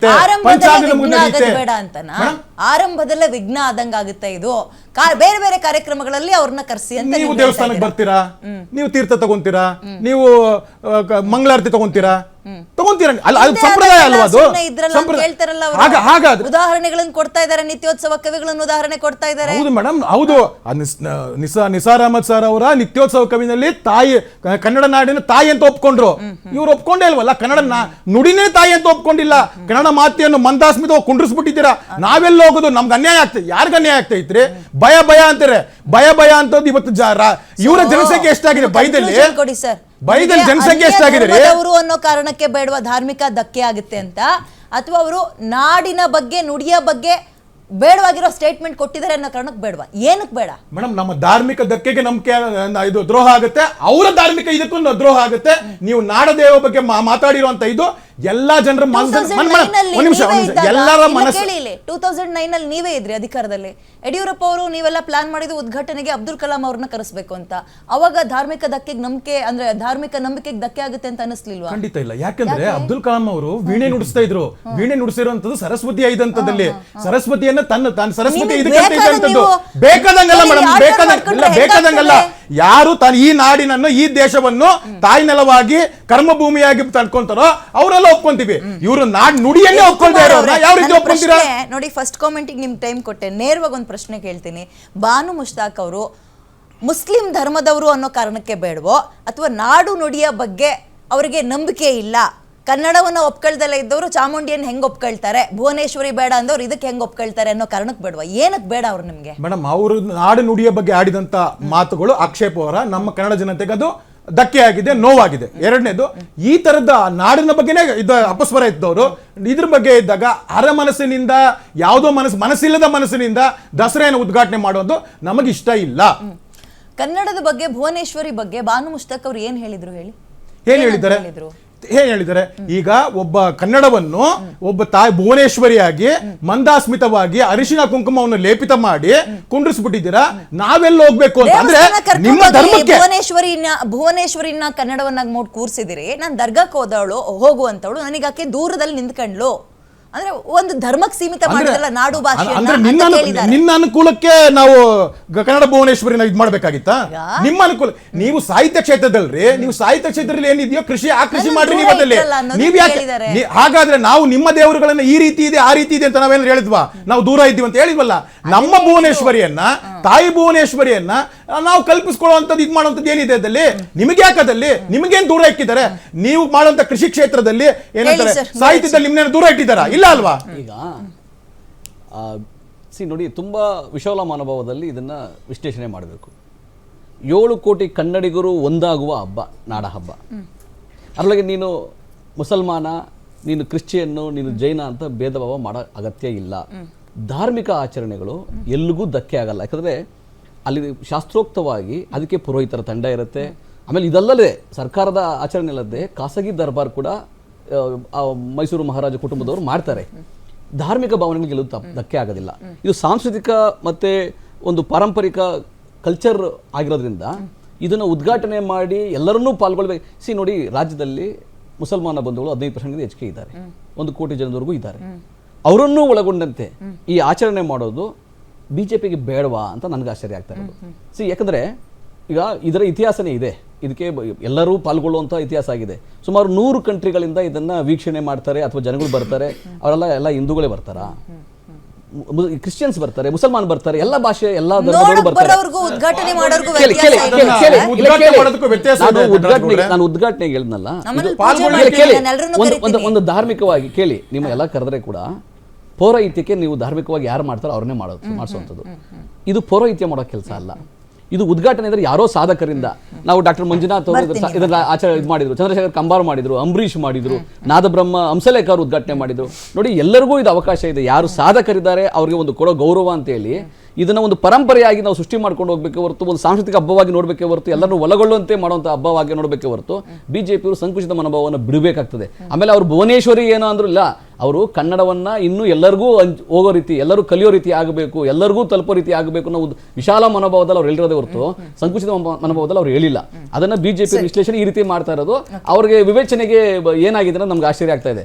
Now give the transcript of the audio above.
ಬೇಡ ಅಂತನಾ ಆರಂಭದಲ್ಲೇ ವಿಘ್ನ ಆದಂಗ ಆಗುತ್ತೆ ಇದು ಬೇರೆ ಬೇರೆ ಕಾರ್ಯಕ್ರಮಗಳಲ್ಲಿ ಅವ್ರನ್ನ ಕರೆಸಿ ಅಂತ ನೀವು ದೇವಸ್ಥಾನಕ್ಕೆ ಬರ್ತೀರಾ, ನೀವು ತೀರ್ಥ ತಗೊಂತೀರಾ, ನೀವು ಮಂಗಳಾರತಿ ತಗೊಂತೀರಾ, ಅದು ಸಂಪ್ರದಾಯ ಅಲ್ವಾ? ಅದು ಉದಾಹರಣೆಗಳನ್ನು ಕೊಡ್ತಾ ಇದ್ದಾರೆ, ನಿತ್ಯೋತ್ಸವ ಕವಿಗಳನ್ನು ಉದಾಹರಣೆ ಕೊಡ್ತಾ ಇದ್ದಾರೆ. ಹೌದು ಮೇಡಮ್, ಹೌದು. ನಿಸಾರ್ ಅಹಮದ್ ಸರ್ ಅವರ ನಿತ್ಯೋತ್ಸವ ಕವಿನಲ್ಲಿ ತಾಯಿ, ಕನ್ನಡ ನಾಡಿನ ತಾಯಿ ಅಂತ ಒಪ್ಕೊಂಡ್ರು. ಇವ್ರು ಒಪ್ಕೊಂಡೇ ಇಲ್ವಲ್ಲ, ಕನ್ನಡ ನುಡಿನೇ ತಾಯಿ ಅಂತ ಒಪ್ಕೊಂಡಿಲ್ಲ. ಕನ್ನಡ ಮಾತೆಯನ್ನು ಮಂದಾಸ್ಮಿತ ಕುಂಡ್ರಿಸ್ಬಿಟ್ಟಿದ್ದೀರಾ. ನಾವೆಲ್ಲ ಹೋಗೋದು, ನಮ್ಗೆ ಅನ್ಯಾಯ ಆಗ್ತದೆ. ಯಾರಿಗ ಅನ್ಯಾಯ ಆಗ್ತೈತ್ರಿ? ಭಯ ಭಯ ಅಂತಾರೆ. ಭಯ ಅಂತದ್ದು ಇವತ್ತು ಇವರ ಜನಸಂಖ್ಯೆ ಎಷ್ಟಾಗಿದೆ ಬೈದಲ್ಲಿ? ಕೊಡಿ ಸರ್, ಬೈದಲ್ಲಿ ಜನಸಂಖ್ಯೆ ಎಷ್ಟಾಗಿದೆ ಅವರು ಅನ್ನೋ ಕಾರಣಕ್ಕೆ ಬೇಡವಾ ಧಾರ್ಮಿಕ ಧಕ್ಕೆ ಆಗುತ್ತೆ ಅಂತ, ಅಥವಾ ಅವರು ನಾಡಿನ ಬಗ್ಗೆ ನುಡಿಯ ಬಗ್ಗೆ ಬೇಡವಾಗಿರೋ ಸ್ಟೇಟ್ಮೆಂಟ್ ಕೊಟ್ಟಿದ್ದಾರೆ ಅನ್ನೋ ಕಾರಣಕ್ಕೆ ಬೇಡವಾ? ಏನಕ್ಕೆ ಬೇಡ ಮೇಡಮ್? ನಮ್ಮ ಧಾರ್ಮಿಕ ಧಕ್ಕೆಗೆ ನಂಬಿಕೆ ಇದು ದ್ರೋಹ ಆಗುತ್ತೆ, ಅವರ ಧಾರ್ಮಿಕ ಇದಕ್ಕೂ ದ್ರೋಹ ಆಗುತ್ತೆ. ನೀವು ನಾಡದೇವ ಬಗ್ಗೆ ಮಾತಾಡಿರುವಂತ ಇದು ಎಲ್ಲಾ ಜನರ ಎಲ್ಲರ ಮನಸ್ಸು. 2009 ಅಲ್ಲಿ ನೀವೇ ಇದ್ರಿ ಅಧಿಕಾರದಲ್ಲಿ. ಯಡಿಯೂರಪ್ಪ ಅವರು ನೀವೆಲ್ಲ ಪ್ಲಾನ್ ಮಾಡಿದ್ದು ಉದ್ಘಾಟನೆಗೆ ಅಬ್ದುಲ್ ಕಲಾಂ ಅವ್ರನ್ನ ಕರೆಸಬೇಕು ಅಂತ. ಅವಾಗ ಧಾರ್ಮಿಕ ಧಕ್ಕೆಗೆ ನಂಬಿಕೆ, ಅಂದ್ರೆ ಧಾರ್ಮಿಕ ನಂಬಿಕೆಗೆ ಧಕ್ಕೆ ಆಗುತ್ತೆ ಅಂತ ಅನಿಸ್ಲಿಲ್ವಾ? ಖಂಡಿತ ಇಲ್ಲ. ಯಾಕಂದ್ರೆ ಅಬ್ದುಲ್ ಕಲಾಂ ಅವರು ವೀಣೆ ನುಡಿಸ್ತಾ ಇದ್ರು. ವೀಣೆ ನುಡಿಸಿರುವಂತದ್ದು ಸರಸ್ವತಿ ಐದಂತದಲ್ಲಿ. ಸರಸ್ವತಿಯನ್ನ ತನ್ನ ಸರಸ್ವತಿ ಇದಕ್ಕಂತದ್ದು ಬೇಕಾದಂಗಲ್ಲ ಮೇಡಮ್, ಬೇಕಾದಂಗಲ್ಲ. ಯಾರು ಈ ನಾಡಿನನ್ನು, ಈ ದೇಶವನ್ನು ತಾಯಿ ನೆಲವಾಗಿ ಕರ್ಮಭೂಮಿಯಾಗಿ ತಡ್ಕೊಂತಾರೋ ಅವರೆಲ್ಲ ಒಪ್ಕೊಂತೀವಿ. ಇವರು ನುಡಿಯನ್ನೇ ಒಪ್ಕೊಳ್ತಾ ಇರೋರು ಯಾವ ರೀತಿ ಒಪ್ಕೊಂತೀರಾ? ನೋಡಿ, ಫಸ್ಟ್ ಕಾಮೆಂಟಿಗೆ ನಿಮ್ಗೆ ಟೈಮ್ ಕೊಟ್ಟೆ. ನೇರವಾಗಿ ಒಂದು ಪ್ರಶ್ನೆ ಕೇಳ್ತೀನಿ. ಬಾನು ಮುಷ್ತಾಕ್ ಅವರು ಮುಸ್ಲಿಂ ಧರ್ಮದವರು ಅನ್ನೋ ಕಾರಣಕ್ಕೆ ಬೇಡವೋ, ಅಥವಾ ನಾಡು ನುಡಿಯ ಬಗ್ಗೆ ಅವರಿಗೆ ನಂಬಿಕೆ ಇಲ್ಲ, ಕನ್ನಡವನ್ನು ಒಪ್ಕೊಳ್ದಲ್ಲ ಇದ್ದವರು ಚಾಮುಂಡಿಯನ್ನು ಹೆಂಗ್ ಒಪ್ಕೊಳ್ತಾರೆ, ಭುವನೇಶ್ವರಿ ಬೇಡ ಅಂದವ್ರು ಇದಕ್ಕೆ ಹೆಂಗ್ ಒಪ್ಕೊಳ್ತಾರೆ ಅನ್ನೋ ಕಾರಣಕ್ಕೆ ಬೇಡವಾ? ಏನಕ್ಕೆ ಬೇಡ ಅವ್ರು ನಿಮ್ಗೆ? ಮೇಡಮ್, ಅವರು ನಾಡು ನುಡಿಯ ಬಗ್ಗೆ ಆಡಿದಂತ ಮಾತುಗಳು ಆಕ್ಷೇಪವರ ನಮ್ಮ ಕನ್ನಡ ಜನತೆಗೆ ಅದು ಧಕ್ಕೆ ಆಗಿದೆ, ನೋವಾಗಿದೆ. ಎರಡನೇದು, ಈ ತರದ ನಾಡಿನ ಬಗ್ಗೆನೇ ಅಪಸ್ವರ ಇದ್ದವರು ಇದ್ರ ಬಗ್ಗೆ ಇದ್ದಾಗ ಅರಮನಸ್ಸಿನಿಂದ, ಯಾವುದೋ ಮನಸ್ಸಿಲ್ಲದ ಮನಸ್ಸಿನಿಂದ ದಸರೆಯನ್ನು ಉದ್ಘಾಟನೆ ಮಾಡೋದು ನಮಗೆ ಇಷ್ಟ ಇಲ್ಲ. ಕನ್ನಡದ ಬಗ್ಗೆ, ಭುವನೇಶ್ವರಿ ಬಗ್ಗೆ ಬಾನು ಮುಷ್ತಾಕ್ ಅವ್ರು ಏನ್ ಹೇಳಿದ್ರು ಹೇಳಿ? ಏನ್ ಹೇಳಿದ್ದಾರೆ? ಈಗ ಒಬ್ಬ ಕನ್ನಡವನ್ನು ಒಬ್ಬ ತಾಯಿ ಭುವನೇಶ್ವರಿಯಾಗಿ ಮಂದಾಸ್ಮಿತವಾಗಿ ಅರಿಶಿನ ಕುಂಕುಮವನ್ನು ಲೇಪಿತ ಮಾಡಿ ಕುಂಡ್ರಿಸ್ಬಿಟ್ಟಿದ್ದೀರಾ. ನಾವೆಲ್ಲ ಹೋಗ್ಬೇಕು ಅಂತ ಅಂದ್ರೆ ನಿಮ್ಮ ಧರ್ಮಕ್ಕೆ ಭುವನೇಶ್ವರಿನ ಕನ್ನಡವನ್ನಾಗಿ ನೋಡಿ ಕೂರ್ಸಿದಿರಿ. ನಾನು ದರ್ಗಾಕ್ಕೆ ಹೋಗುವಂತವಳು ನನಗಾಕೆ ದೂರದಲ್ಲಿ ನಿಂತ್ಕೊಂಡ್ಲು ಅಂದ್ರೆ ಒಂದು ಧರ್ಮಕ್ಕೆ ಸೀಮಿತ ಮಾಡಿದಲ್ಲ ನಾಡು ಭಾಷೆ. ನಿನ್ನ ಅನುಕೂಲಕ್ಕೆ ನಾವು ಕನ್ನಡ ಭುವನೇಶ್ವರಿನ ಇದ್ ಮಾಡ್ಬೇಕಾಗಿತ್ತ? ನಿಮ್ಮ ಅನುಕೂಲ. ನೀವು ಸಾಹಿತ್ಯ ಕ್ಷೇತ್ರದಲ್ರಿ, ನೀವು ಸಾಹಿತ್ಯ ಕ್ಷೇತ್ರದಲ್ಲಿ ಏನಿದೆಯೋ ಕೃಷಿ ಆ ಕೃಷಿ ಮಾಡ್ರಿ. ನೀವು ಅದಲ್ಲಿ ನೀವ್ ಯಾಕೆ ಹಾಗಾದ್ರೆ ನಾವು ನಿಮ್ಮ ದೇವರುಗಳನ್ನ ಈ ರೀತಿ ಇದೆ ಆ ರೀತಿ ಇದೆ ಅಂತ ನಾವೇನಾದ್ರು ಹೇಳಿದ್ವಾ? ನಾವು ದೂರ ಇದ್ದೀವಿ ಅಂತ ಹೇಳಿದ್ವಲ್ಲ. ನಮ್ಮ ಭುವನೇಶ್ವರಿಯನ್ನ, ತಾಯಿ ಭುವನೇಶ್ವರಿಯನ್ನ ನಾವು ಕಲ್ಪಿಸ್ಕೊಳ್ಳುವಂಥದ್ದು ಇದು ಮಾಡುವಂಥದ್ದು ಏನಿದೆ ಅದಲ್ಲಿ? ನಿಮಗೆ ಯಾಕದಲ್ಲಿ? ನಿಮಗೇನ್ ದೂರ ಇಕ್ಕಿದ್ದಾರೆ? ನೀವು ಮಾಡುವಂತ ಕೃಷಿ ಕ್ಷೇತ್ರದಲ್ಲಿ ಏನಂತಾರೆ, ಸಾಹಿತ್ಯದಲ್ಲಿ ನಿಮ್ಮನ್ನ ದೂರ ಇಟ್ಟಿದ್ದಾರಾ? ಇಲ್ಲ ಅಲ್ವಾ? ಈಗ ನೋಡಿ, ತುಂಬಾ ವಿಶಾಲ ಮನೋಭಾವದಲ್ಲಿ ಇದನ್ನ ವಿಶ್ಲೇಷಣೆ ಮಾಡಬೇಕು. 7 ಕೋಟಿ ಕನ್ನಡಿಗರು ಒಂದಾಗುವ ಹಬ್ಬ ನಾಡ ಹಬ್ಬ. ಅದರೊಳಗೆ ನೀನು ಮುಸಲ್ಮಾನ, ನೀನು ಕ್ರಿಶ್ಚಿಯನ್ನು, ನೀನು ಜೈನ ಅಂತ ಭೇದ ಭಾವ ಮಾಡೋ ಅಗತ್ಯ ಇಲ್ಲ. ಧಾರ್ಮಿಕ ಆಚರಣೆಗಳು ಎಲ್ಲಿಗೂ ಧಕ್ಕೆ ಆಗಲ್ಲ. ಯಾಕಂದ್ರೆ ಅಲ್ಲಿ ಶಾಸ್ತ್ರೋಕ್ತವಾಗಿ ಅದಕ್ಕೆ ಪುರೋಹಿತರ ತಂಡ ಇರುತ್ತೆ. ಆಮೇಲೆ ಇದಲ್ಲದೆ ಸರ್ಕಾರದ ಆಚರಣೆ ಅಲ್ಲದೆ ಖಾಸಗಿ ದರ್ಬಾರ್ ಕೂಡ ಮೈಸೂರು ಮಹಾರಾಜ ಕುಟುಂಬದವರು ಮಾಡ್ತಾರೆ. ಧಾರ್ಮಿಕ ಭಾವನೆಗಳಿಗೆ ಎಲ್ಲೂ ಧಕ್ಕೆ ಆಗೋದಿಲ್ಲ. ಇದು ಸಾಂಸ್ಕೃತಿಕ ಮತ್ತೆ ಒಂದು ಪಾರಂಪರಿಕ ಕಲ್ಚರ್ ಆಗಿರೋದ್ರಿಂದ ಇದನ್ನು ಉದ್ಘಾಟನೆ ಮಾಡಿ ಎಲ್ಲರನ್ನೂ ಪಾಲ್ಗೊಳ್ಬೇಕು. ನೋಡಿ, ರಾಜ್ಯದಲ್ಲಿ ಮುಸಲ್ಮಾನ ಬಂಧುಗಳು 15% ಹೆಚ್ಚಿಗೆ ಇದ್ದಾರೆ. 1 ಕೋಟಿ ಜನದವರೆಗೂ ಇದ್ದಾರೆ. ಅವರನ್ನೂ ಒಳಗೊಂಡಂತೆ ಈ ಆಚರಣೆ ಮಾಡೋದು ಬಿಜೆಪಿಗೆ ಬೇಡವಾ ಅಂತ ನನಗೆ ಆಶ್ಚರ್ಯ ಆಗ್ತಾ ಇರೋದು. ಯಾಕಂದ್ರೆ ಈಗ ಇದರ ಇತಿಹಾಸನೇ ಇದೆ, ಇದಕ್ಕೆ ಎಲ್ಲರೂ ಪಾಲ್ಗೊಳ್ಳುವಂಥ ಇತಿಹಾಸ ಆಗಿದೆ. ಸುಮಾರು 100 ಕಂಟ್ರಿಗಳಿಂದ ಇದನ್ನ ವೀಕ್ಷಣೆ ಮಾಡ್ತಾರೆ, ಅಥವಾ ಜನಗಳು ಬರ್ತಾರೆ. ಅವರೆಲ್ಲ ಹಿಂದೂಗಳೇ ಬರ್ತಾರಾ? ಕ್ರಿಶ್ಚಿಯನ್ಸ್ ಬರ್ತಾರೆ, ಮುಸಲ್ಮಾನ್ ಬರ್ತಾರೆ, ಎಲ್ಲ ಭಾಷೆ, ಎಲ್ಲ ಧರ್ಮದವರು ಬರ್ತಾರೆ. ನಾನು ಉದ್ಘಾಟನೆಗೆ ಹೇಳಿದ್ನಲ್ಲ, ಒಂದು ಧಾರ್ಮಿಕವಾಗಿ ಕೇಳಿ, ನಿಮ್ಮ ಎಲ್ಲ ಕರೆದ್ರೆ ಕೂಡ ಪೌರೋಹಿತ್ಯಕ್ಕೆ ನೀವು ಧಾರ್ಮಿಕವಾಗಿ ಯಾರು ಮಾಡ್ತಾರೋ ಅವ್ರನ್ನೇ ಮಾಡಿಸುವಂಥದ್ದು. ಇದು ಪೌರೋಹಿತ್ಯ ಮಾಡೋ ಕೆಲಸ ಅಲ್ಲ. ಇದು ಉದ್ಘಾಟನೆ ಅಂದ್ರೆ ಯಾರೋ ಸಾಧಕರಿಂದ. ನಾವು ಡಾಕ್ಟರ್ ಮಂಜುನಾಥ್ ಅವರು ಇದನ್ನ ಆಚರಣೆ ಮಾಡಿದ್ರು, ಚಂದ್ರಶೇಖರ್ ಕಂಬಾರ್ ಮಾಡಿದ್ರು, ಅಂಬರೀಷ್ ಮಾಡಿದ್ರು, ನಾದಬ್ರಹ್ಮ ಹಂಸಲೇಖ ಅವರು ಉದ್ಘಾಟನೆ ಮಾಡಿದ್ರು. ನೋಡಿ, ಎಲ್ಲರಿಗೂ ಇದು ಅವಕಾಶ ಇದೆ. ಯಾರು ಸಾಧಕರಿದ್ದಾರೆ ಅವ್ರಿಗೆ ಒಂದು ಕೊಡೋ ಗೌರವ ಅಂತ ಹೇಳಿ ಇದನ್ನ ಒಂದು ಪರಂಪರೆಯಾಗಿ ನಾವು ಸೃಷ್ಟಿ ಮಾಡ್ಕೊಂಡು ಹೋಗ್ಬೇಕೆ ಹೊರತು, ಒಂದು ಸಾಂಸ್ಕೃತಿಕ ಹಬ್ಬವಾಗಿ ನೋಡ್ಬೇಕೆ ಹೊರತು, ಎಲ್ಲರೂ ಒಳಗೊಳ್ಳುವಂತೆ ಮಾಡುವಂತ ಹಬ್ಬವಾಗಿ ನೋಡ್ಬೇಕೆ ಹೊರತು ಬಿಜೆಪಿಯವರು ಸಂಕುಚಿತ ಮನೋಭಾವವನ್ನು ಬಿಡಬೇಕಾಗ್ತದೆ. ಆಮೇಲೆ ಅವರು ಭುವನೇಶ್ವರಿ ಏನೋ ಅಂದ್ರೂ ಇಲ್ಲ, ಅವರು ಕನ್ನಡವನ್ನ ಇನ್ನೂ ಎಲ್ಲರಿಗೂ ಹೋಗೋ ರೀತಿ, ಎಲ್ಲರೂ ಕಲಿಯೋ ರೀತಿ ಆಗಬೇಕು, ಎಲ್ಲರಿಗೂ ತಲುಪೋ ರೀತಿ ಆಗಬೇಕು ಅನ್ನೋ ವಿಶಾಲ ಮನೋಭಾವದಲ್ಲಿ ಅವ್ರು ಹೇಳಿರೋದೇ ಹೊರತು ಸಂಕುಚಿತ ಮನೋಭಾವದಲ್ಲಿ ಅವ್ರು ಹೇಳಿಲ್ಲ. ಅದನ್ನ ಬಿಜೆಪಿ ವಿಶ್ಲೇಷಣೆ ಈ ರೀತಿ ಮಾಡ್ತಾ ಇರೋದು. ಅವ್ರಿಗೆ ವಿವೇಚನೆಗೆ ಏನಾಗಿದೆ ನಮ್ಗೆ ಆಶ್ಚರ್ಯ ಆಗ್ತಾ ಇದೆ.